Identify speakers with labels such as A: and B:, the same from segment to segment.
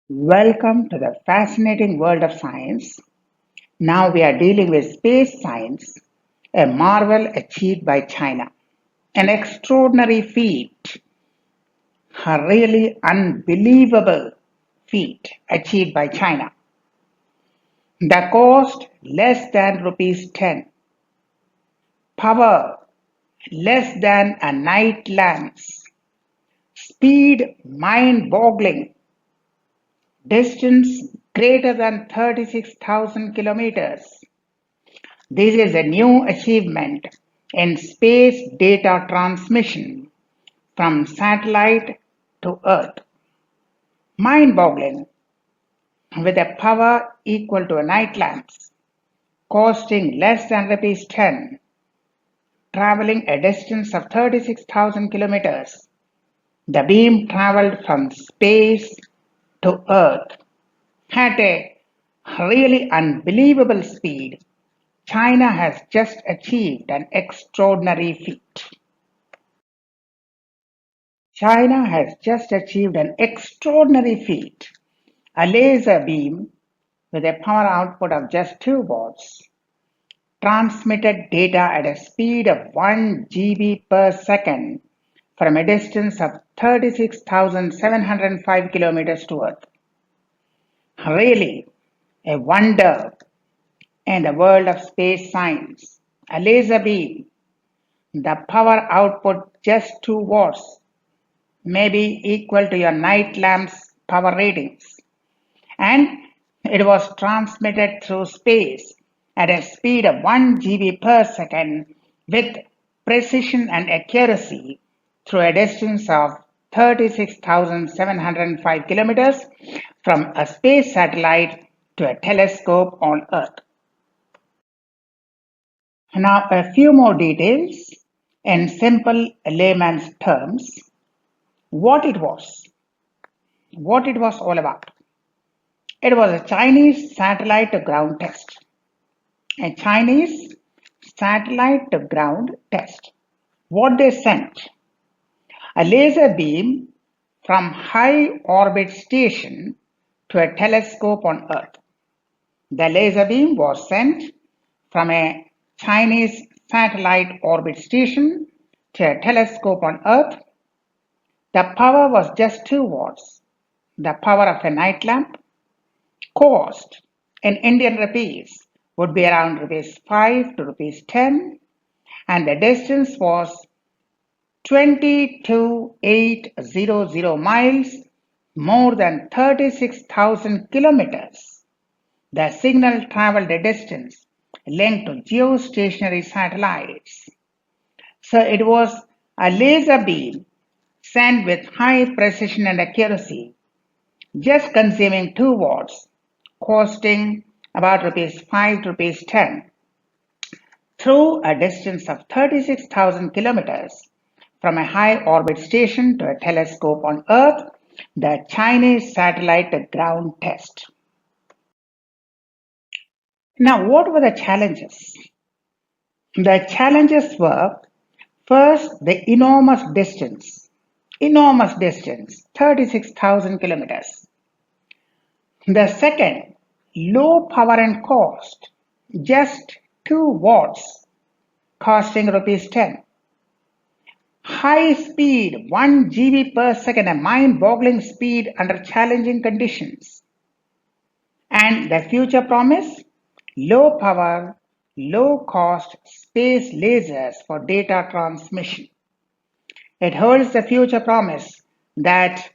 A: Welcome to the fascinating world of science. Now we are dealing with space science, a marvel achieved by China, an extraordinary feat, a really unbelievable feat achieved by China. The cost less than rupees 10, power less than a night lamp's, speed mind boggling, distance greater than 36,000 kilometers. This is a new achievement in space data transmission from satellite to Earth. Mind-boggling, with a power equal to a night lamp's, costing less than rupees 10, traveling a distance of 36,000 kilometers. The beam traveled from space to Earth at a really unbelievable speed. China has just achieved an extraordinary feat. China has just achieved an extraordinary feat. A laser beam with a power output of just 2 watts transmitted data at a speed of 1 GB per second from a distance of 36,705 kilometers to Earth. Really, a wonder in the world of space science. A laser beam, the power output just 2 watts, may be equal to your night lamp's power ratings, and it was transmitted through space at a speed of 1 GB per second with precision and accuracy through a distance of 36,705 kilometers from a space satellite to a telescope on Earth. Now, a few more details in simple layman's terms. What it was all about. It was a Chinese satellite to ground test. A Chinese satellite to ground test. What they sent? A laser beam from high orbit station to a telescope on Earth. The laser beam was sent from a Chinese satellite orbit station to a telescope on Earth. The power was just 2 watts, the power of a night lamp. Cost in Indian rupees would be around rupees 5 to rupees 10, and the distance was 22,800 miles, more than 36,000 kilometers. The signal traveled a distance linked to geostationary satellites. So it was a laser beam sent with high precision and accuracy, just consuming 2 watts, costing about rupees 5 to rupees 10, through a distance of 36,000 kilometers from a high orbit station to a telescope on Earth, the Chinese satellite ground test. Now, what were the challenges? The challenges were first the enormous distance, 36,000 kilometers. The second, low power and cost, just 2 watts, costing rupees 10. High speed, 1 GB per second, a mind-boggling speed under challenging conditions. And the future promise, low power, low cost space lasers for data transmission. It holds the future promise that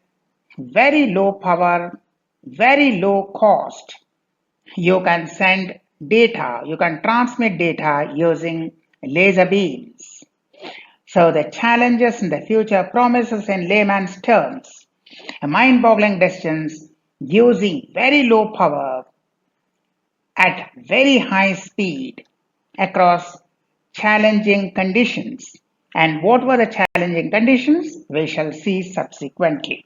A: very low power, very low cost, you can send data, you can transmit data using laser beams. So the challenges in the future promises in layman's terms, a mind-boggling distance using very low power at very high speed across challenging conditions. And what were the challenging conditions? We shall see subsequently.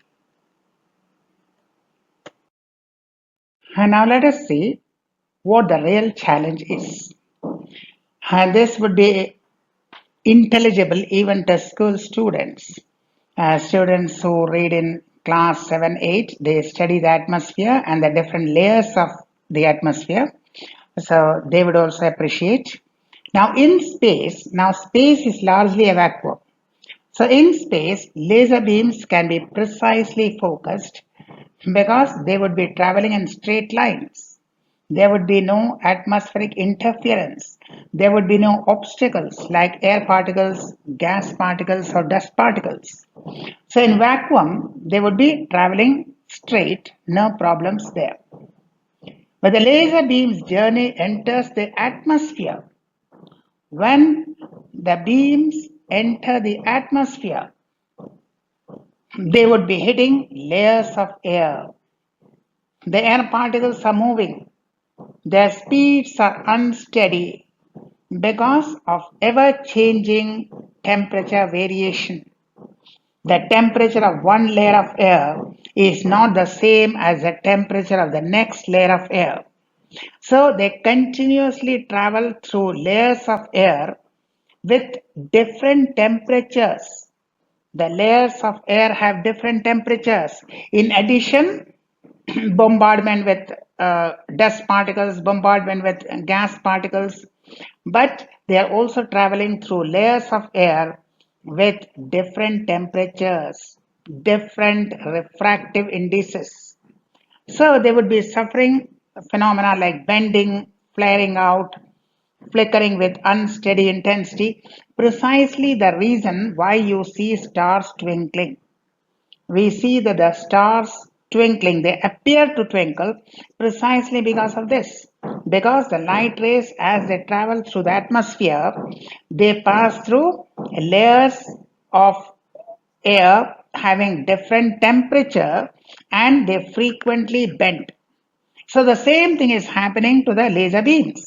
A: And now let us see what the real challenge is. And this would be intelligible even to school students, students who read in class 7, 8, they study the atmosphere and the different layers of the atmosphere. So they would also appreciate. Now in space, now space is largely a vacuum. So in space, laser beams can be precisely focused because they would be traveling in straight lines. There would be no atmospheric interference. There would be no obstacles like air particles, gas particles, or dust particles. So in vacuum, they would be traveling straight, no problems there. But the laser beam's journey enters the atmosphere. When the beams enter the atmosphere, they would be hitting layers of air. The air particles are moving. Their speeds are unsteady because of ever-changing temperature variation. The temperature of one layer of air is not the same as the temperature of the next layer of air. So they continuously travel through layers of air with different temperatures. The layers of air have different temperatures. In addition, bombardment with dust particles, bombardment with gas particles, but they are also traveling through layers of air with different temperatures, different refractive indices. So they would be suffering phenomena like bending, flaring out, flickering with unsteady intensity, precisely the reason why you see stars twinkling. We see that the stars twinkling, they appear to twinkle precisely because of this. Because the light rays, as they travel through the atmosphere, they pass through layers of air having different temperature and they frequently bend. So the same thing is happening to the laser beams.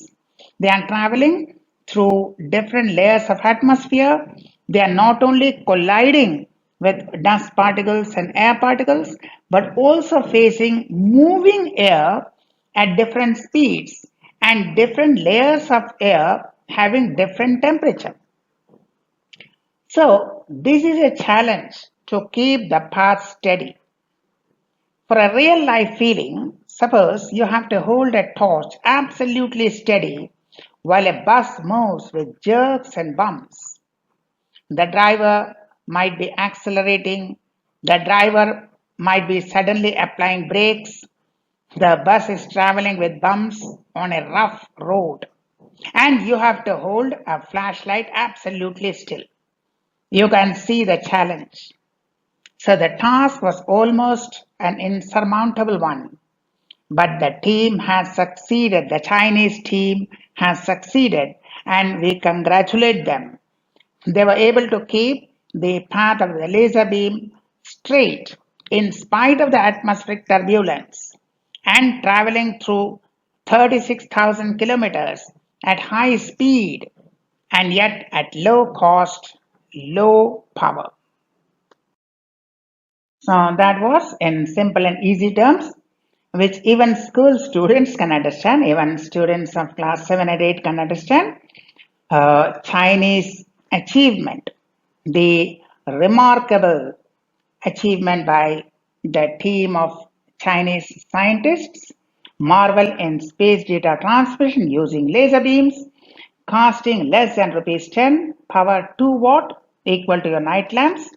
A: They are traveling through different layers of atmosphere. They are not only colliding with dust particles and air particles, but also facing moving air at different speeds and different layers of air having different temperature. So this is a challenge to keep the path steady. For a real life feeling, suppose you have to hold a torch absolutely steady while a bus moves with jerks and bumps. The driver might be accelerating, the driver might be suddenly applying brakes, the bus is traveling with bumps on a rough road, and you have to hold a flashlight absolutely still. You can see the challenge. So the task was almost an insurmountable one. But the team has succeeded, the Chinese team has succeeded, and we congratulate them. They were able to keep the path of the laser beam straight in spite of the atmospheric turbulence and traveling through 36,000 kilometers at high speed and yet at low cost, low power. So that was in simple and easy terms, which even school students can understand, even students of class 7 and 8 can understand. Chinese achievement, the remarkable achievement by the team of Chinese scientists, marvel in space data transmission using laser beams, costing less than rupees 10, power 2 watt equal to your night lamps,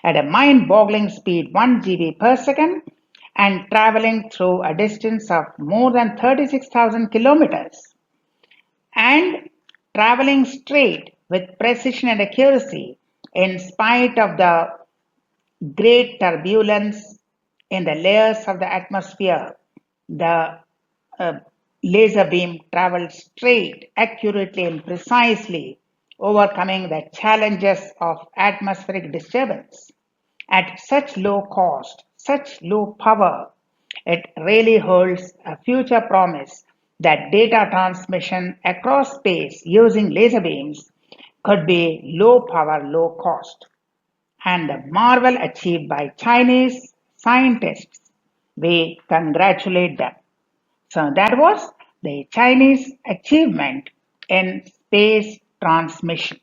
A: at a mind-boggling speed 1 GB per second, and traveling through a distance of more than 36,000 kilometers, and traveling straight with precision and accuracy in spite of the great turbulence in the layers of the atmosphere. The uh, laser beam traveled straight, accurately, and precisely, overcoming the challenges of atmospheric disturbance. At such low cost, such low power, it really holds a future promise that data transmission across space using laser beams could be low power, low cost, and the marvel achieved by Chinese scientists. We congratulate them. So that was the Chinese achievement in space transmission.